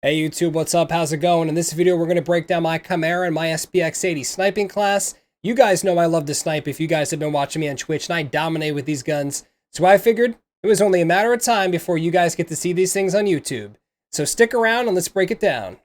Hey YouTube, what's up? How's it going? In this video, we're going to break down my Chimera and my SPX-80 sniping class. You guys know I love to snipe if you guys have been watching me on Twitch, and I dominate with these guns. So I figured it was only a matter of time before you guys get to see these things on YouTube. So stick around and let's break it down.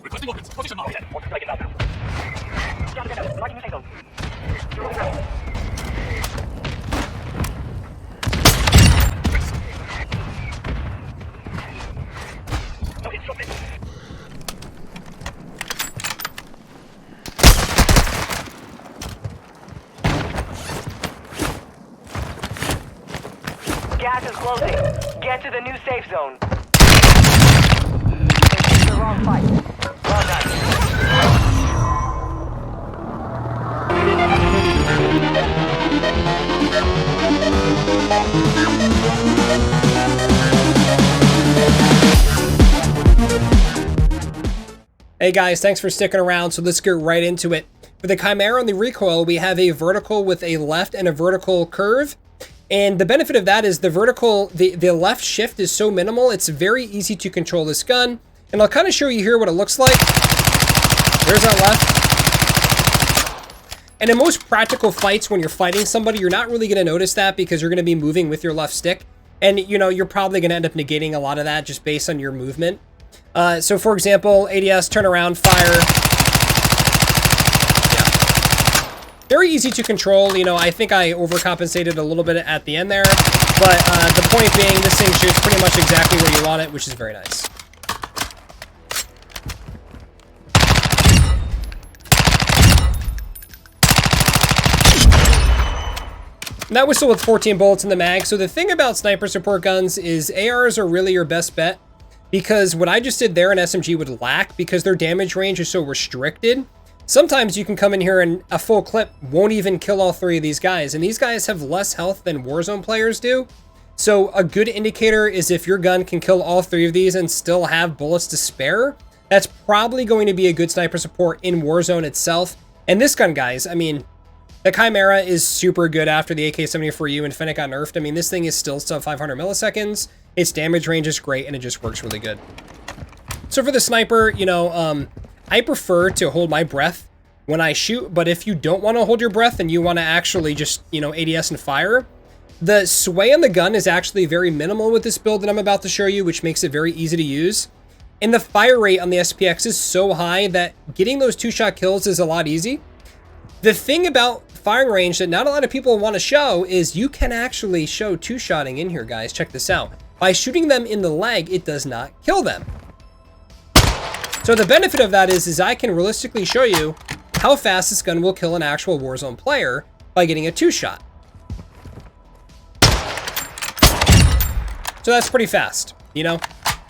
Requesting weapons. Position marked. Gas is closing. Get to the new safe zone. It's the wrong fight. Well done. Hey guys, thanks for sticking around, so let's get right into it. For the Chimera and the recoil, we have a vertical with a left and a vertical curve. And the benefit of that is the vertical, the left shift is so minimal, it's very easy to control this gun. And I'll kind of show you here what it looks like. There's that left. And in most practical fights, when you're fighting somebody, you're not really going to notice that because you're going to be moving with your left stick. And, you know, you're probably going to end up negating a lot of that just based on your movement. So, for example, ADS, turn around, fire. Very easy to control. You know, I think I overcompensated a little bit at the end there. But the point being, this thing shoots pretty much exactly where you want it, which is very nice. And that was still with 14 bullets in the mag. So the thing about sniper support guns is ARs are really your best bet. Because what I just did there, an SMG would lack because their damage range is so restricted. Sometimes you can come in here and a full clip won't even kill all three of these guys. And these guys have less health than Warzone players do. So a good indicator is if your gun can kill all three of these and still have bullets to spare, that's probably going to be a good sniper support in Warzone itself. And this gun, guys, I mean, the Chimera is super good after the AK-74U and Fennec got nerfed. I mean, this thing is still sub 500 milliseconds. Its damage range is great, and it just works really good. So for the sniper, you know, I prefer to hold my breath when I shoot, but if you don't want to hold your breath and you want to actually just, you know, ADS and fire, the sway on the gun is actually very minimal with this build that I'm about to show you, which makes it very easy to use. And the fire rate on the SPX is so high that getting those two-shot kills is a lot easy. The thing about firing range that not a lot of people want to show is you can actually show two-shotting in here, guys. Check this out. By shooting them in the leg, it does not kill them. So the benefit of that is I can realistically show you how fast this gun will kill an actual Warzone player by getting a two-shot. So that's pretty fast, you know?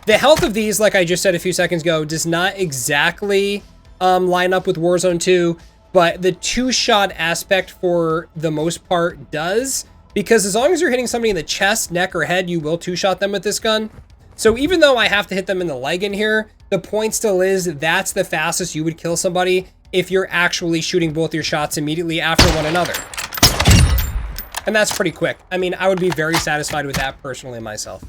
The health of these, like I just said a few seconds ago, does not exactly line up with Warzone 2, but the two-shot aspect for the most part does, because as long as you're hitting somebody in the chest, neck, or head, you will two-shot them with this gun. So even though I have to hit them in the leg in here, the point still is that's the fastest you would kill somebody if you're actually shooting both your shots immediately after one another. And that's pretty quick. I mean, I would be very satisfied with that personally myself.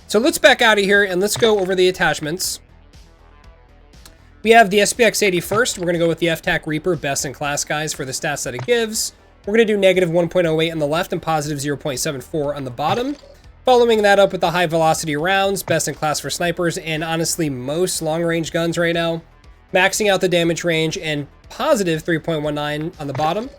So let's back out of here and let's go over the attachments. We have the SPX-80 first. We're going to go with the F-TAC Reaper, best in class, guys, for the stats that it gives. We're going to do negative 1.08 on the left and positive 0.74 on the bottom. Following that up with the high velocity rounds, best in class for snipers, and honestly most long range guns right now. Maxing out the damage range and positive 3.19 on the bottom.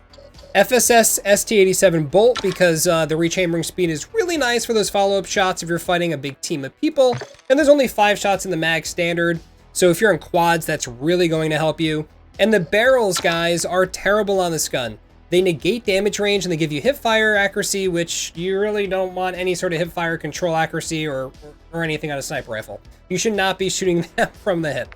FSS ST87 bolt because the rechambering speed is really nice for those follow-up shots if you're fighting a big team of people. And there's only 5 shots in the mag standard, so if you're in quads, that's really going to help you. And the barrels, guys, are terrible on this gun. They negate damage range and they give you hip-fire accuracy, which you really don't want any sort of hip-fire control accuracy or anything on a sniper rifle. You should not be shooting them from the hip.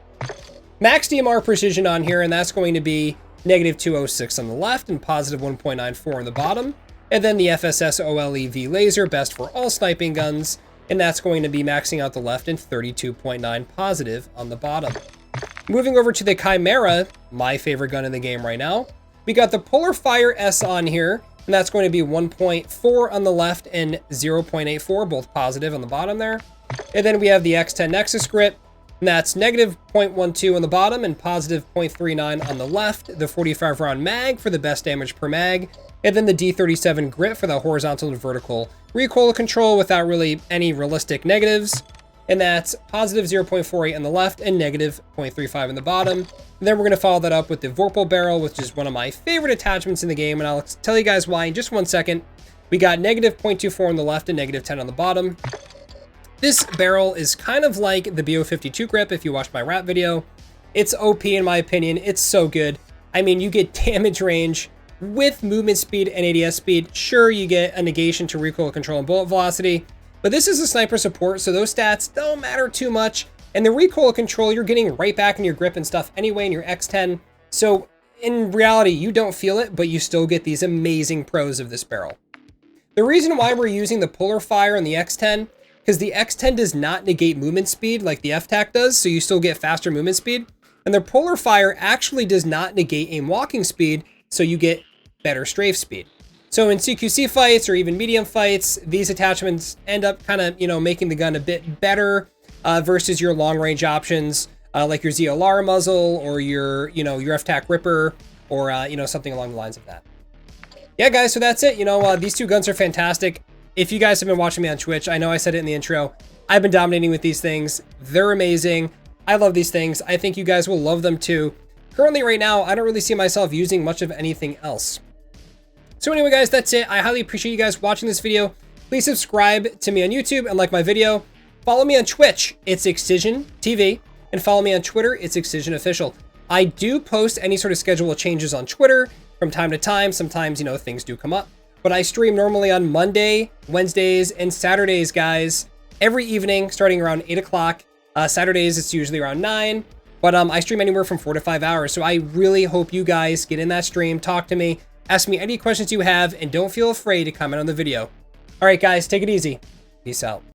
Max DMR precision on here, and that's going to be -206 on the left and +1.94 on the bottom. And then the FSS OLEV laser, best for all sniping guns, and that's going to be maxing out the left and 32.9 positive on the bottom. Moving over to the Chimera, my favorite gun in the game right now, we got the Polar Fire S on here, and that's going to be 1.4 on the left and 0.84, both positive on the bottom there. And then we have the X10 Nexus grip, and that's -0.12 on the bottom and +0.39 on the left. The 45 round mag for the best damage per mag, and then the D37 grip for the horizontal and vertical recoil control without really any realistic negatives. And that's +0.48 on the left and -0.35 on the bottom. And then we're going to follow that up with the Vorpal barrel, which is one of my favorite attachments in the game, and I'll tell you guys why in just one second. We got -0.24 on the left and -10 on the bottom. This barrel is kind of like the BO52 grip if you watched my rap video. It's OP in my opinion. It's so good. I mean, you get damage range with movement speed and ADS speed. Sure, you get a negation to recoil control and bullet velocity, but this is a sniper support, so those stats don't matter too much. And the recoil control, you're getting right back in your grip and stuff anyway in your X10. So in reality, you don't feel it, but you still get these amazing pros of this barrel. The reason why we're using the Polar Fire on the X10, because the X10 does not negate movement speed like the FTAC does, so you still get faster movement speed. And the Polar Fire actually does not negate aim walking speed, so you get better strafe speed. So in CQC fights or even medium fights, these attachments end up kind of, making the gun a bit better versus your long range options, like your ZLR muzzle or your FTAC Ripper or, something along the lines of that. Yeah, guys, so that's it. These two guns are fantastic. If you guys have been watching me on Twitch, I know I said it in the intro, I've been dominating with these things. They're amazing. I love these things. I think you guys will love them too. Currently, right now, I don't really see myself using much of anything else. So anyway, guys, that's it. I highly appreciate you guys watching this video. Please subscribe to me on YouTube and like my video. Follow me on Twitch, it's Excision TV, and follow me on Twitter, it's Excision Official. I do post any sort of schedule changes on Twitter from time to time. Sometimes, things do come up. But I stream normally on Monday, Wednesdays, and Saturdays, guys, every evening starting around 8 o'clock. Saturdays, it's usually around 9. But I stream anywhere from 4 to 5 hours. So I really hope you guys get in that stream, talk to me, ask me any questions you have, and don't feel afraid to comment on the video. All right, guys, take it easy. Peace out.